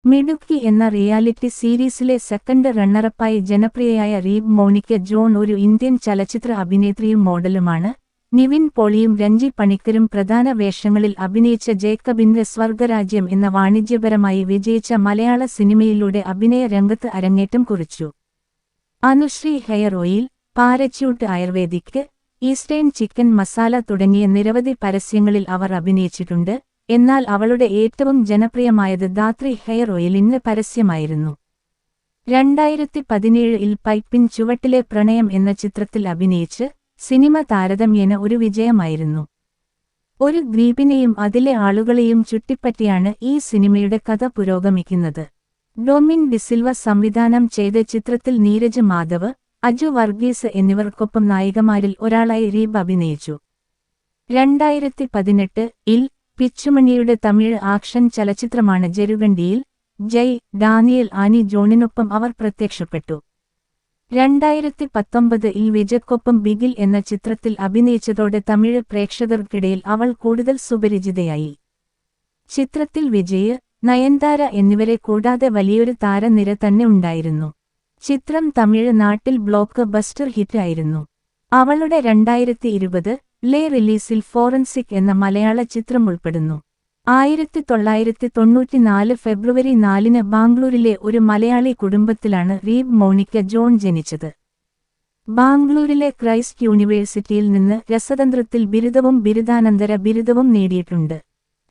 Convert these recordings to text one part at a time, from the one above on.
മിടുക്കി എന്ന റിയാലിറ്റി സീരീസിലെ സെക്കൻഡ് റണ്ണറപ്പായി ജനപ്രിയയായ റീബ് മോണിക്ക ജോൺ ഒരു ഇന്ത്യൻ ചലച്ചിത്ര അഭിനേത്രിയും മോഡലുമാണ്. നിവിൻ പോളിയും രഞ്ജി പണിക്കരും പ്രധാന വേഷങ്ങളിൽ അഭിനയിച്ച ജേക്കബിന്റെ സ്വർഗരാജ്യം എന്ന വാണിജ്യപരമായി വിജയിച്ച മലയാള സിനിമയിലൂടെ അഭിനയ രംഗത്ത് അരങ്ങേറ്റം കുറിച്ചു. Anusree hair oil, Parachute Ayurvedic, Eastern chicken masala തുടങ്ങിയ നിരവധി പരസ്യങ്ങളിൽ അവർ അഭിനയിച്ചിട്ടുണ്ട്. എന്നാൽ അവളുടെ ഏറ്റവും ജനപ്രിയമായത് ധാത്രി ഹെയർ ഓയിലിന് പരസ്യമായിരുന്നു. 2017-ൽ പൈപ്പിൻ ചുവട്ടിലെ പ്രണയം എന്ന ചിത്രത്തിൽ അഭിനയിച്ച് സിനിമ താരതമ്യേന ഒരു വിജയമായിരുന്നു. ഒരു ദ്വീപിനെയും അതിലെ ആളുകളെയും ചുറ്റിപ്പറ്റിയാണ് ഈ സിനിമയുടെ കഥ പുരോഗമിക്കുന്നത്. ഡൊമിൻ ഡിസിൽവ സംവിധാനം ചെയ്ത ചിത്രത്തിൽ നീരജ് മാധവ്, അജു വർഗീസ് എന്നിവർക്കൊപ്പം നായികമാരിൽ ഒരാളായി റീബ് അഭിനയിച്ചു. 2018-ൽ പിച്ചുമണിയുടെ തമിഴ് ആക്ഷൻ ചലച്ചിത്രമാണ് ജരുഗണ്ടിയിൽ ജയ് ഡാനിയൽ ആനി ജോണിനൊപ്പം അവർ പ്രത്യക്ഷപ്പെട്ടു. 2019-ൽ വിജയ്ക്കൊപ്പം ബിഗിൽ എന്ന ചിത്രത്തിൽ അഭിനയിച്ചതോടെ തമിഴ് പ്രേക്ഷകർക്കിടയിൽ അവൾ കൂടുതൽ സുപരിചിതയായി. ചിത്രത്തിൽ വിജയ്, നയൻതാര എന്നിവരെ കൂടാതെ വലിയൊരു താരനിര തന്നെ ഉണ്ടായിരുന്നു. ചിത്രം തമിഴ് നാട്ടിൽ ബ്ലോക്ക് ബസ്റ്റർ ഹിറ്റ് ആയിരുന്നു. അവളുടെ 2020-ലെ റിലീസിൽ ഫോറൻസിക് എന്ന മലയാള ചിത്രം ഉൾപ്പെടുന്നു. 1994 ഫെബ്രുവരി 4-ന് ബാംഗ്ലൂരിലെ ഒരു മലയാളി കുടുംബത്തിലാണ് റീബ് മോണിക്ക ജോൺ ജനിച്ചത്. ബാംഗ്ലൂരിലെ ക്രൈസ്റ്റ് യൂണിവേഴ്സിറ്റിയിൽ നിന്ന് രസതന്ത്രത്തിൽ ബിരുദവും ബിരുദാനന്തര ബിരുദവും നേടിയിട്ടുണ്ട്.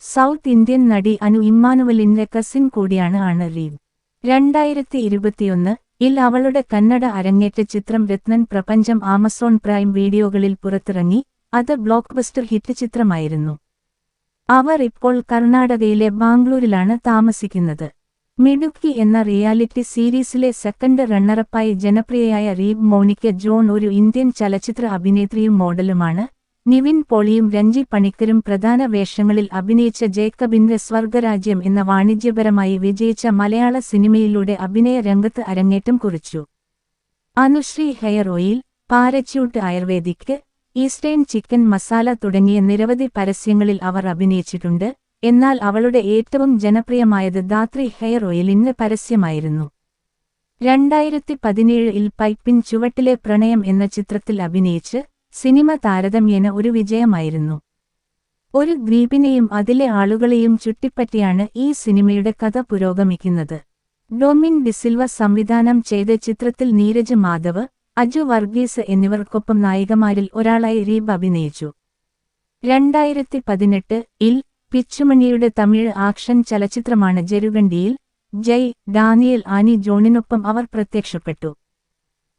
സൗത്ത് ഇന്ത്യൻ നടി അനു ഇമ്മാനുവലിന്റെ കസിൻ കൂടിയാണ് റീബ്. 2021-ൽ അവളുടെ കന്നഡ അരങ്ങേറ്റ ചിത്രം രത്നൻ പ്രപഞ്ചം ആമസോൺ പ്രൈം വീഡിയോകളിൽ പുറത്തിറങ്ങി. അത് ബ്ലോക്ക്ബസ്റ്റർ ഹിറ്റ് ചിത്രമായിരുന്നു. അവർ ഇപ്പോൾ കർണാടകയിലെ ബാംഗ്ലൂരിലാണ് താമസിക്കുന്നത്. മിടുക്കി എന്ന റിയാലിറ്റി സീരീസിലെ സെക്കൻഡ് റണ്ണറപ്പായി ജനപ്രിയയായ റീബ് മോണിക്ക ജോൺ ഒരു ഇന്ത്യൻ ചലച്ചിത്ര അഭിനേത്രിയും മോഡലുമാണ്. നിവിൻ പോളിയും രഞ്ജി പണിക്കരും പ്രധാന വേഷങ്ങളിൽ അഭിനയിച്ച ജേക്കബിന്റെ സ്വർഗരാജ്യം എന്ന വാണിജ്യപരമായി വിജയിച്ച മലയാള സിനിമയിലൂടെ അഭിനയ രംഗത്ത് അരങ്ങേറ്റം കുറിച്ചു. Anusree hair oil, Parachute Ayurvedic, Eastern chicken masala തുടങ്ങിയ നിരവധി പരസ്യങ്ങളിൽ അവർ അഭിനയിച്ചിട്ടുണ്ട്. എന്നാൽ അവളുടെ ഏറ്റവും ജനപ്രിയമായത് ധാത്രി ഹെയർ ഓയിലിന് പരസ്യമായിരുന്നു. 2017-ൽ പൈപ്പിൻ ചുവട്ടിലെ പ്രണയം എന്ന ചിത്രത്തിൽ അഭിനയിച്ച് സിനിമ താരതമ്യേന ഒരു വിജയമായിരുന്നു. ഒരു ദ്വീപിനെയും അതിലെ ആളുകളെയും ചുറ്റിപ്പറ്റിയാണ് ഈ സിനിമയുടെ കഥ പുരോഗമിക്കുന്നത്. ഡൊമിൻ ഡിസിൽവ സംവിധാനം ചെയ്ത ചിത്രത്തിൽ നീരജ് മാധവ്, അജു വർഗീസ് എന്നിവർക്കൊപ്പം നായികമാരിൽ ഒരാളായി റീബ് അഭിനയിച്ചു. 2018-ൽ പിച്ചുമണിയുടെ തമിഴ് ആക്ഷൻ ചലച്ചിത്രമാണ് ജരുഗണ്ടിയിൽ ജയ് ഡാനിയൽ ആനി ജോണിനൊപ്പം അവർ പ്രത്യക്ഷപ്പെട്ടു.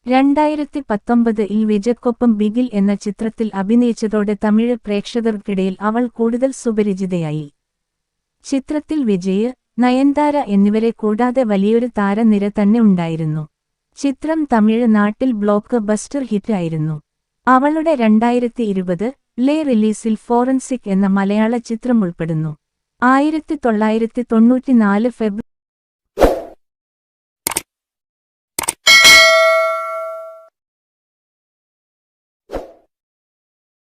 2019-ൽ വിജയ്ക്കൊപ്പം ബിഗിൽ എന്ന ചിത്രത്തിൽ അഭിനയിച്ചതോടെ തമിഴ് പ്രേക്ഷകർക്കിടയിൽ അവൾ കൂടുതൽ സുപരിചിതയായി. ചിത്രത്തിൽ വിജയ്, നയൻതാര എന്നിവരെ കൂടാതെ വലിയൊരു താരനിര തന്നെ ഉണ്ടായിരുന്നു. ചിത്രം തമിഴ് നാട്ടിൽ ബ്ലോക്ക് ബസ്റ്റർ ഹിറ്റ് ആയിരുന്നു. അവളുടെ 2020-ലെ റിലീസിൽ ഫോറൻസിക് എന്ന മലയാള ചിത്രം ഉൾപ്പെടുന്നു. 1994 ഫെബ്രുവരി